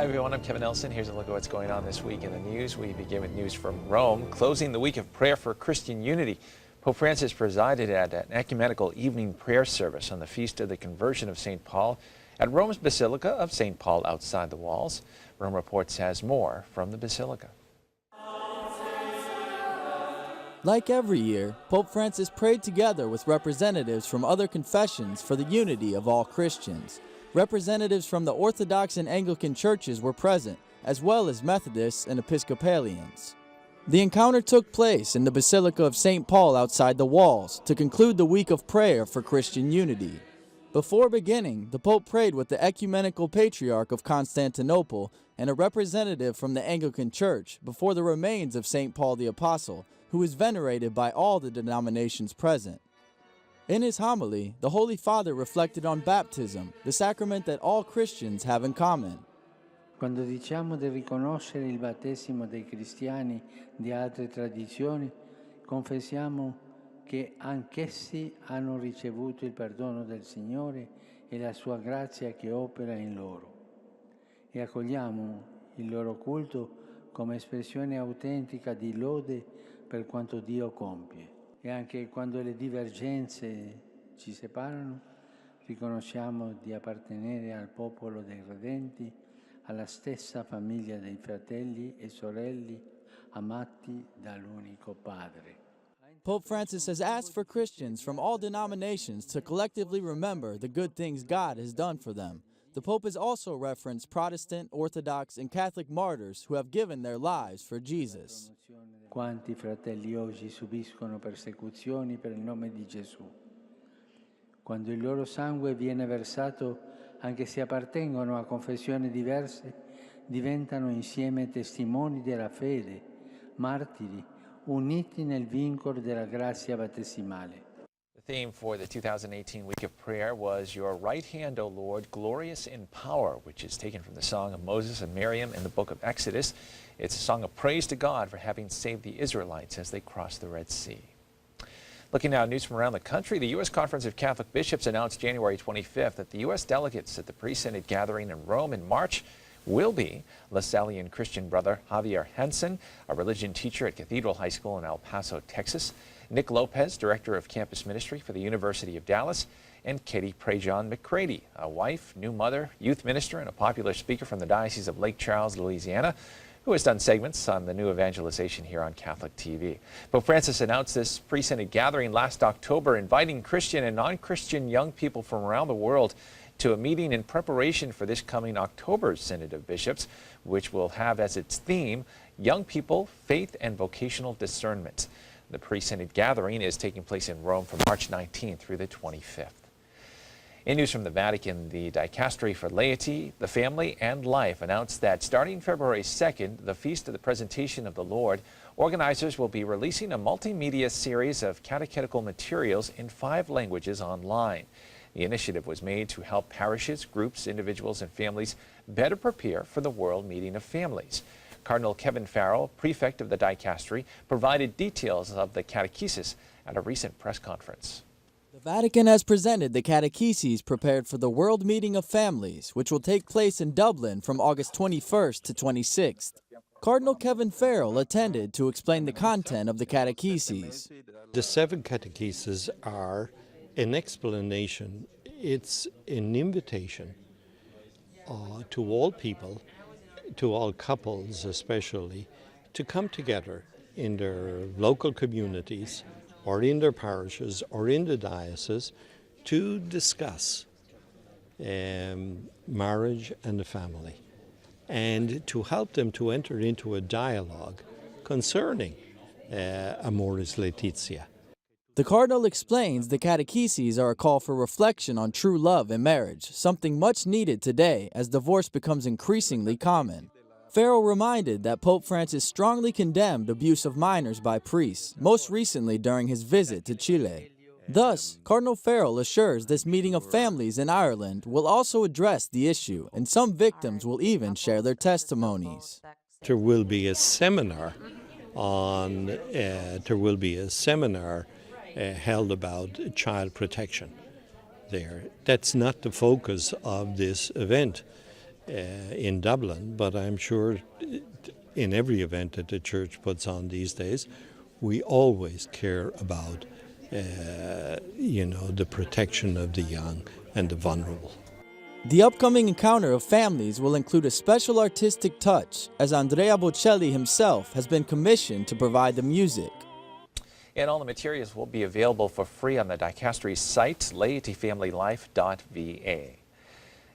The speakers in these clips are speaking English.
everyone, I'm Kevin Nelson. Here's a look at what's going on this week in the news. We begin with news from Rome, closing the week of prayer for Christian unity. Pope Francis presided at an ecumenical evening prayer service on the feast of the conversion of St. Paul at Rome's Basilica of St. Paul outside the walls. Rome Reports has more from the Basilica. Like every year, Pope Francis prayed together with representatives from other confessions for the unity of all Christians. Representatives from the Orthodox and Anglican churches were present, as well as Methodists and Episcopalians. The encounter took place in the Basilica of St. Paul outside the walls to conclude the week of prayer for Christian unity. Before beginning, the Pope prayed with the ecumenical patriarch of Constantinople and a representative from the Anglican Church before the remains of St. Paul the Apostle, who is venerated by all the denominations present. In his homily, the Holy Father reflected on baptism, the sacrament that all Christians have in common. Quando diciamo di riconoscere il battesimo dei cristiani di altre tradizioni, confessiamo che anch'essi hanno ricevuto il perdono del Signore e la sua grazia che opera in loro. E accogliamo il loro culto come espressione autentica di lode per quanto Dio compie. E anche quando le divergenze ci separano, riconosciamo di appartenere al popolo dei redenti, alla stessa famiglia dei fratelli e sorelle amati dall'unico Padre. Pope Francis has asked for Christians from all denominations to collectively remember the good things God has done for them. The Pope has also referenced Protestant, Orthodox, and Catholic martyrs who have given their lives for Jesus. Quanti fratelli oggi subiscono persecuzioni per il nome di Gesù. Quando il loro sangue viene versato, anche se appartengono a confessioni diverse, diventano insieme testimoni della fede, martiri, uniti nel vincolo della grazia battesimale. The theme for the 2018 Week of Prayer was Your Right Hand, O Lord, Glorious in Power, which is taken from the Song of Moses and Miriam in the book of Exodus. It's a song of praise to God for having saved the Israelites as they crossed the Red Sea. Looking now at news from around the country, the U.S. Conference of Catholic Bishops announced January 25th that the U.S. delegates at the pre-synod gathering in Rome in March will be Lasallian Christian brother Javier Henson, a religion teacher at Cathedral High School in El Paso, Texas, Nick Lopez, director of campus ministry for the University of Dallas, and Katie Prejean McCready, a wife, new mother, youth minister, and a popular speaker from the Diocese of Lake Charles, Louisiana, who has done segments on the new evangelization here on Catholic TV. Pope Francis announced this pre-synod gathering last October, inviting Christian and non-Christian young people from around the world to a meeting in preparation for this coming October's Synod of Bishops, which will have as its theme, Young People, Faith and Vocational Discernment. The pre-synod gathering is taking place in Rome from March 19th through the 25th. In news from the Vatican, the Dicastery for Laity, the Family, and Life announced that starting February 2nd, the Feast of the Presentation of the Lord, organizers will be releasing a multimedia series of catechetical materials in 5 languages online. The initiative was made to help parishes, groups, individuals, and families better prepare for the World Meeting of Families. Cardinal Kevin Farrell, prefect of the Dicastery, provided details of the catechesis at a recent press conference. The Vatican has presented the catecheses prepared for the World Meeting of Families, which will take place in Dublin from August 21st to 26th. Cardinal Kevin Farrell attended to explain the content of the catecheses. The 7 catecheses are an explanation. It's an invitation to all people, to all couples especially, to come together in their local communities or in their parishes or in the diocese to discuss marriage and the family, and to help them to enter into a dialogue concerning Amoris Laetitia. The Cardinal explains the catecheses are a call for reflection on true love in marriage, something much needed today as divorce becomes increasingly common. Farrell reminded that Pope Francis strongly condemned abuse of minors by priests, most recently during his visit to Chile. Thus, Cardinal Farrell assures this meeting of families in Ireland will also address the issue, and some victims will even share their testimonies. There will be a seminar held about child protection there. That's not the focus of this event. in Dublin, but I'm sure in every event that the church puts on these days, we always care about the protection of the young and the vulnerable. The upcoming encounter of families will include a special artistic touch, as Andrea Bocelli himself has been commissioned to provide the music. And all the materials will be available for free on the Dicastery site, laityfamilylife.va.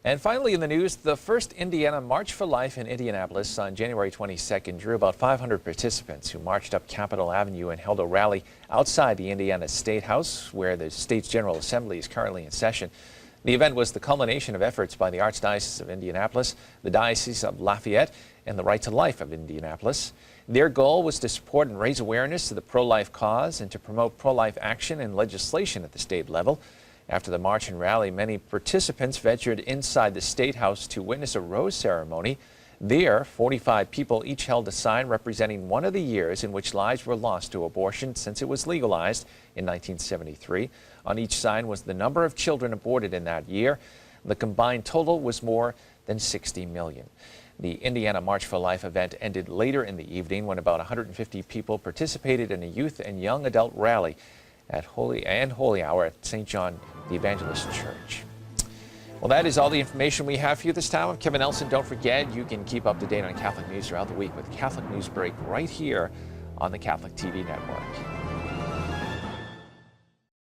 And finally in the news, the first Indiana March for Life in Indianapolis on January 22nd drew about 500 participants who marched up Capitol Avenue and held a rally outside the Indiana State House, where the state's General Assembly is currently in session. The event was the culmination of efforts by the Archdiocese of Indianapolis, the Diocese of Lafayette, and the Right to Life of Indianapolis. Their goal was to support and raise awareness of the pro-life cause and to promote pro-life action and legislation at the state level. After the march and rally, many participants ventured inside the State House to witness a rose ceremony. There, 45 people each held a sign representing one of the years in which lives were lost to abortion since it was legalized in 1973. On each sign was the number of children aborted in that year. The combined total was more than 60 million. The Indiana March for Life event ended later in the evening when about 150 people participated in a youth and young adult rally at Holy Hour at St. John the Evangelist Church. Well, that is all the information we have for you this time. I'm Kevin Nelson. Don't forget, you can keep up to date on Catholic news throughout the week with Catholic Newsbreak right here on the Catholic TV network.